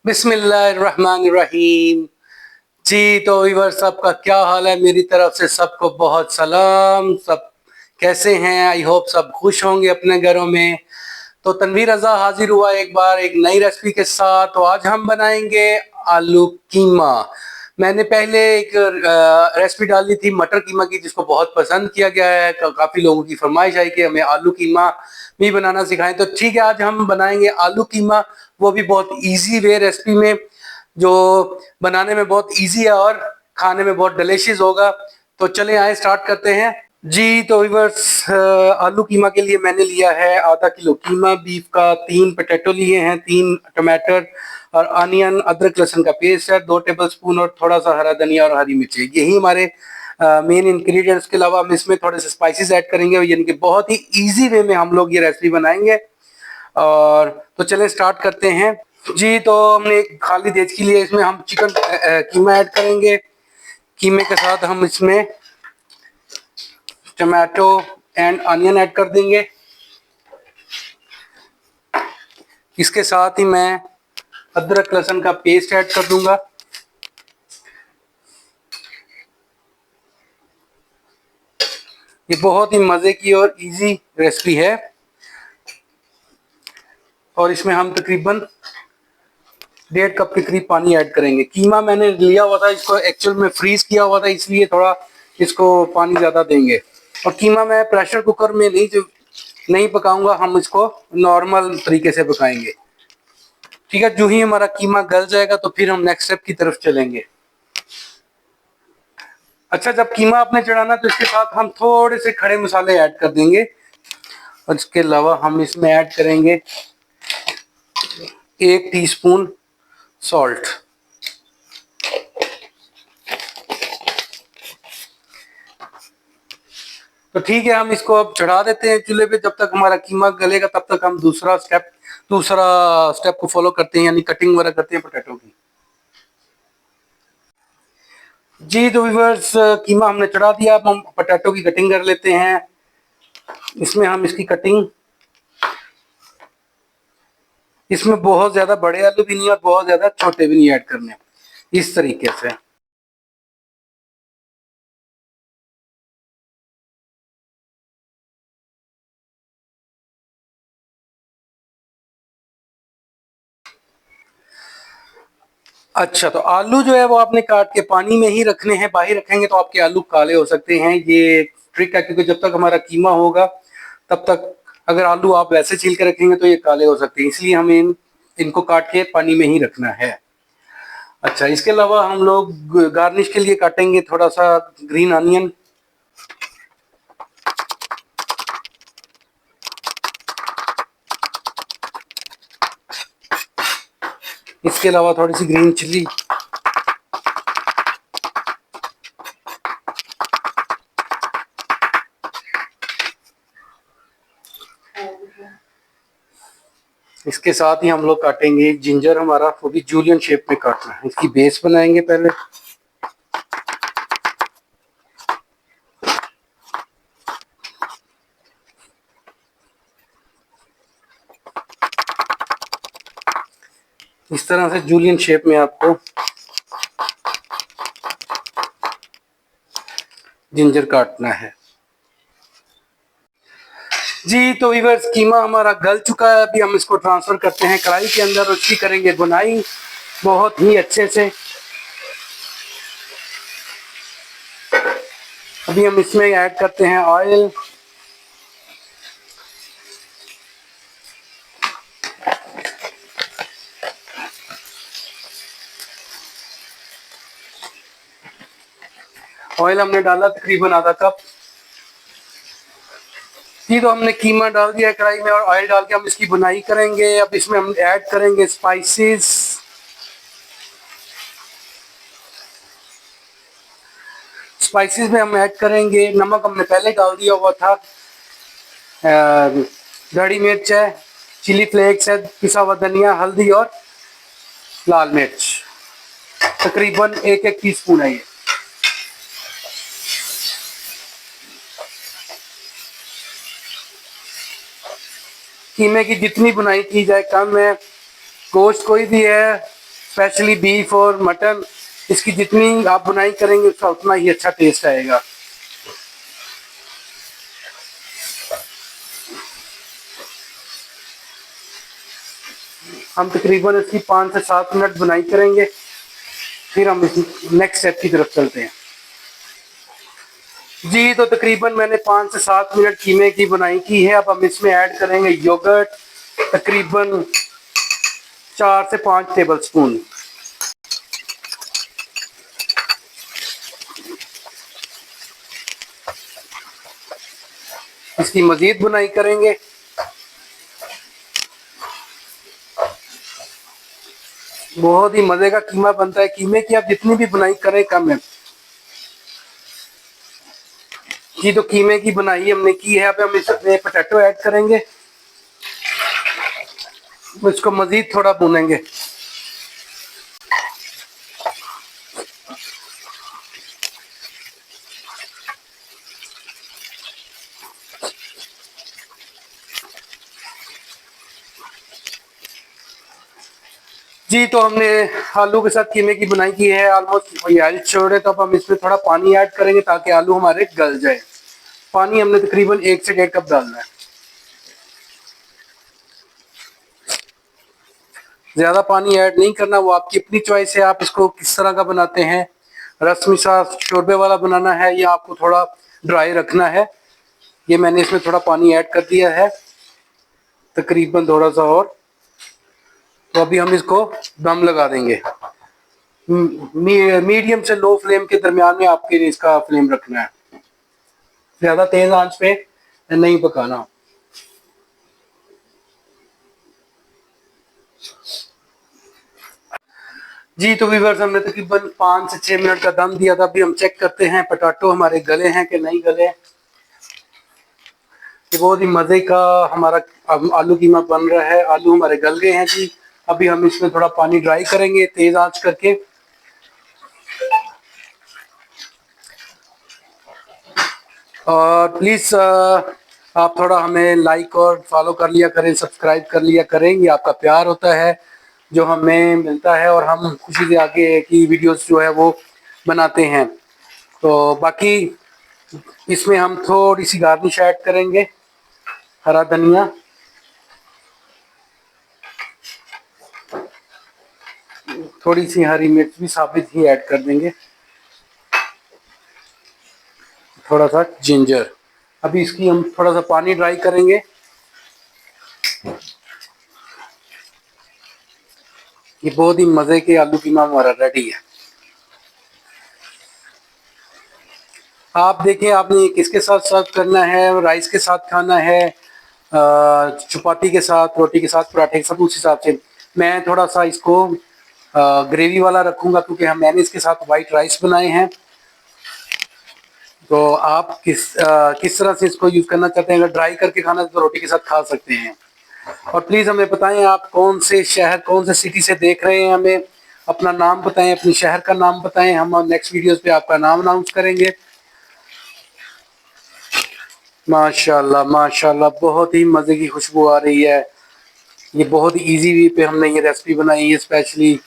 बिस्मिल्लाहिर्रहमानिर्रहीम। जी तो व्यूअर्स, सबका क्या हाल है? मेरी तरफ से सबको बहुत सलाम। सब कैसे हैं? आई होप सब खुश होंगे अपने घरों में। तो तनवीर रज़ा हाजिर हुआ एक बार एक नई रेसिपी के साथ। तो आज हम बनाएंगे आलू कीमा। मैंने पहले एक रेसिपी डाली थी मटर कीमा की, जिसको बहुत पसंद किया गया है। काफ़ी लोगों की फरमाइश आई कि हमें आलू कीमा भी बनाना सिखाएं। तो ठीक है, आज हम बनाएंगे आलू कीमा, वो भी बहुत इजी वे रेसिपी में, जो बनाने में बहुत इजी है और खाने में बहुत डिलीशियस होगा। तो चले आए स्टार्ट करते हैं। जी तो व्यूअर्स, आलू कीमा के लिए मैंने लिया है आधा किलो कीमा बीफ का, 3 पोटैटो लिए हैं, 3 टमाटर और अनियन अदरक लहसुन का पेस्ट है, 2 टेबलस्पून और थोड़ा सा हरा धनिया और हरी मिर्च। यही हमारे मेन इंग्रेडिएंट्स। के अलावा हम इसमें थोड़े से स्पाइसेस ऐड करेंगे, यानी कि बहुत ही इजी वे में हम लोग ये रेसिपी बनाएंगे। और तो चलें स्टार्ट करते हैं। जी तो हमने एक खाली देचकी लिए, इसमें हम चिकन कीमा ऐड करेंगे। कीमे के साथ हम इसमें टमाटो एंड अनियन ऐड कर देंगे। इसके साथ ही मैं अदरक लहसुन का पेस्ट ऐड कर दूंगा। ये बहुत ही मज़े की और इजी रेसिपी है। और इसमें हम तकरीबन 1.5 कप के करीब पानी ऐड करेंगे। कीमा मैंने लिया हुआ था, इसको एक्चुअल में फ्रीज किया हुआ था, इसलिए थोड़ा इसको पानी ज़्यादा देंगे। और कीमा मैं प्रेशर कुकर में नहीं पकाऊंगा, हम इसको नॉर्मल तरीके से पकाएंगे। ठीक है, जो ही हमारा कीमा गल जाएगा तो फिर हम नेक्स्ट स्टेप की तरफ चलेंगे। अच्छा, जब कीमा आपने चढ़ाना तो इसके साथ हम थोड़े से खड़े मसाले ऐड कर देंगे। और इसके अलावा हम इसमें ऐड करेंगे 1 टीस्पून सॉल्ट। तो ठीक है, हम इसको अब चढ़ा देते हैं चूल्हे पे। जब तक हमारा कीमा गलेगा तब तक हम दूसरा स्टेप को फॉलो करते हैं, यानी कटिंग वगैरह करते हैं पोटैटो की। जी तो व्यूअर्स, कीमा हमने चढ़ा दिया, अब हम पोटैटो की कटिंग कर लेते हैं। इसमें हम इसकी कटिंग, इसमें बहुत ज़्यादा बड़े आलू भी नहीं और बहुत ज़्यादा छोटे भी नहीं ऐड करने, इस तरीके से। अच्छा, तो आलू जो है वो आपने काट के पानी में ही रखने हैं, बाहर रखेंगे तो आपके आलू काले हो सकते हैं। ये ट्रिक है, क्योंकि जब तक हमारा कीमा होगा तब तक अगर आलू आप वैसे छील के रखेंगे तो ये काले हो सकते हैं, इसलिए हमें इनको काट के पानी में ही रखना है। अच्छा, इसके अलावा हम लोग गार्निश के लिए काटेंगे थोड़ा सा ग्रीन अनियन। इसके अलावा थोड़ी सी ग्रीन चिल्ली। इसके साथ ही हम लोग काटेंगे जिंजर, हमारा वो भी जूलियन शेप में काटना है। इसकी बेस बनाएंगे पहले। इस तरह से जूलियन शेप में आपको जिंजर काटना है। जी तो व्यूअर्स, कीमा हमारा गल चुका है। अभी हम इसको ट्रांसफर करते हैं कढ़ाई के अंदर और इसकी करेंगे बुनाई बहुत ही अच्छे से। अभी हम इसमें ऐड करते हैं ऑयल। ऑयल हमने डाला तकरीबन आधा कप। ये तो हमने कीमा डाल दिया कढ़ाई में और ऑयल डाल के हम इसकी बुनाई करेंगे। अब इसमें हम ऐड करेंगे स्पाइसेस। स्पाइसेस में हम ऐड करेंगे नमक, हमने पहले डाल दिया हुआ था। गड़ी मिर्च है, चिली फ्लेक्स है, पिसा हुआ धनिया, हल्दी और लाल मिर्च, तकरीबन 1-1 टीस्पून है ये। कीमे की जितनी बुनाई की जाए कम है। गोश्त कोई भी है स्पेशली बीफ और मटन, इसकी जितनी आप बुनाई करेंगे उसका उतना ही अच्छा टेस्ट आएगा। हम तकरीबन इसकी 5 से 7 मिनट बुनाई करेंगे, फिर हम इस नेक्स्ट स्टेप की तरफ चलते हैं। जी तो तकरीबन मैंने 5 से 7 मिनट कीमे की बुनाई की है। अब हम इसमें ऐड करेंगे योगर्ट, तकरीबन 4 से 5 टेबल स्पून। इसकी मजीद बुनाई करेंगे। बहुत ही मजे का कीमा बनता है। कीमे की आप जितनी भी बुनाई करें कम है। जी तो कीमे की बुनाई हमने की है। अब हम इसमें पोटैटो ऐड करेंगे, इसको मजीद थोड़ा भूनेंगे। जी तो हमने आलू के साथ कीमे की बुनाई की है, ऑलमोस्ट आयल छोड़े। तो अब हम इसमें थोड़ा पानी ऐड करेंगे ताकि आलू हमारे गल जाए। पानी हमने तकरीबन 1 से 1.5 कप डालना है। ज्यादा पानी ऐड नहीं करना, वो आपकी अपनी चॉइस है। आप इसको किस तरह का बनाते हैं, रस्मी सा शोरबे वाला बनाना है या आपको थोड़ा ड्राई रखना है। ये मैंने इसमें थोड़ा पानी ऐड कर दिया है, तकरीबन थोड़ा सा और। तो अभी हम इसको दम लगा देंगे। मीडियम से लो फ्लेम के दरमियान में आपके लिए इसका फ्लेम रखना है, ज्यादा तेज आंच पे नहीं पकाना। जी तो व्यूअर्स हमने तकरीबन 5 से 6 मिनट का दम दिया था। अभी हम चेक करते हैं पोटैटो हमारे गले हैं कि नहीं गले। ये बहुत ही मजे का हमारा आलू कीमा बन रहा है। आलू हमारे गल गए हैं जी। अभी हम इसमें थोड़ा पानी ड्राई करेंगे तेज आंच करके। और प्लीज आप थोड़ा हमें लाइक और फॉलो कर लिया करें, सब्सक्राइब कर लिया करें। ये आपका प्यार होता है जो हमें मिलता है, और हम खुशी से आगे की वीडियोस जो है वो बनाते हैं। तो बाकी इसमें हम थोड़ी सी गार्निश ऐड करेंगे, हरा धनिया, थोड़ी सी हरी मिर्च भी साबित ही ऐड कर देंगे, थोड़ा सा जिंजर। अभी इसकी हम थोड़ा सा पानी ड्राई करेंगे। ये बहुत ही मजे के आलू कीमा हमारा रेडी है। आप देखिए आपने किसके साथ सर्व करना है, राइस के साथ खाना है, चपाती के साथ, रोटी के साथ, पराठे के साथ, उस हिसाब से। मैं थोड़ा सा इसको ग्रेवी वाला रखूंगा क्योंकि मैंने इसके साथ वाइट राइस बनाए हैं। तो आप किस तरह से इसको यूज करना चाहते हैं। अगर ड्राई करके खाना है तो रोटी के साथ खा सकते हैं। और प्लीज हमें बताएं आप कौन से शहर, कौन से सिटी से देख रहे हैं। हमें अपना नाम बताएं, अपने शहर का नाम बताएं। हम नेक्स्ट वीडियोस पे आपका नाम अनाउंस करेंगे। माशाल्लाह माशाल्लाह, बहुत ही मजे की खुशबू आ रही है। ये बहुत ही इजी वे पे हमने ये रेसिपी बनाई है, स्पेशली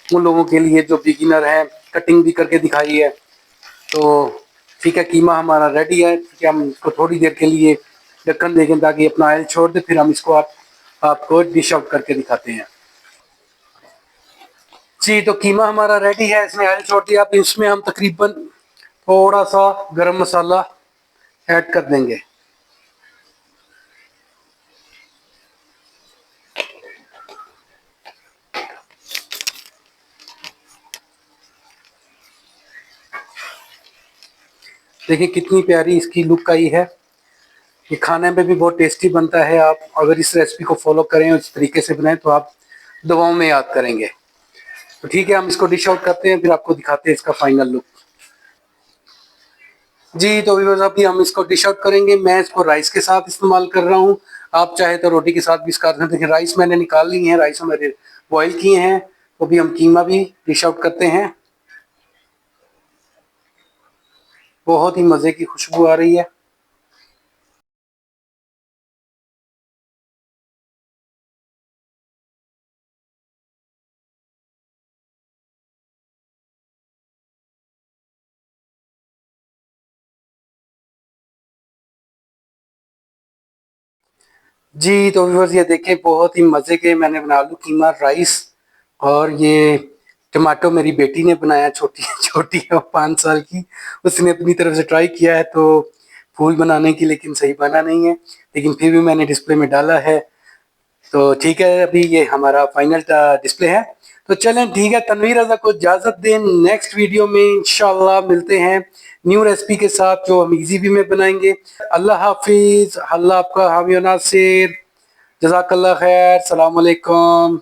उन लोगों के लिए जो बिगिनर हैं। कटिंग भी करके दिखाई है। तो ठीक है, कीमा हमारा रेडी है। ठीक है, हम इसको थोड़ी देर के लिए ढक्कन देंगे ताकि अपना ऑयल छोड़ दे, फिर हम इसको आपको डिश आउट करके दिखाते हैं। जी तो कीमा हमारा रेडी है, इसमें ऑयल छोड़ दिया। अब इसमें हम तकरीबन थोड़ा सा गरम मसाला ऐड कर देंगे। देखिए कितनी प्यारी इसकी लुक आई है। ये खाने में भी बहुत टेस्टी बनता है। आप अगर इस रेसिपी को फॉलो करें और इस तरीके से बनाएं तो आप दुआओं में याद करेंगे। तो ठीक है, हम इसको डिश आउट करते हैं, फिर आपको दिखाते हैं इसका फाइनल लुक। जी तो व्यूअर्स अभी हम इसको डिश आउट करेंगे। मैं इसको राइस के साथ इस्तेमाल कर रहा हूँ। आप चाहे तो रोटी के साथ भी इसका देखिए, राइस मैंने निकाल ली है, राइस हमारे बॉईल किए हैं। तो अभी हम कीमा भी डिश आउट करते हैं। बहुत ही मजे की खुशबू आ रही है। जी तो व्यूअर्स ये देखें बहुत ही मज़े के मैंने बना आलू कीमा राइस और ये टमाटो मेरी बेटी ने बनाया, छोटी छोटी है वो 5 साल की, उसने अपनी तरफ से ट्राई किया है तो फूल बनाने की, लेकिन सही बना नहीं है, लेकिन फिर भी मैंने डिस्प्ले में डाला है। तो ठीक है, अभी ये हमारा फाइनल डिस्प्ले है। तो चलें ठीक है, तनवीर रज़ा को इजाज़त दें, नेक्स्ट वीडियो में इंशाल्लाह मिलते हैं न्यू रेसिपी के साथ जो हम इजी में बनाएंगे। अल्लाह हाफिज़, अल्लाह आपका हामी और नासिर, जज़ाकल्लाह खैर, सलाम अलैकुम।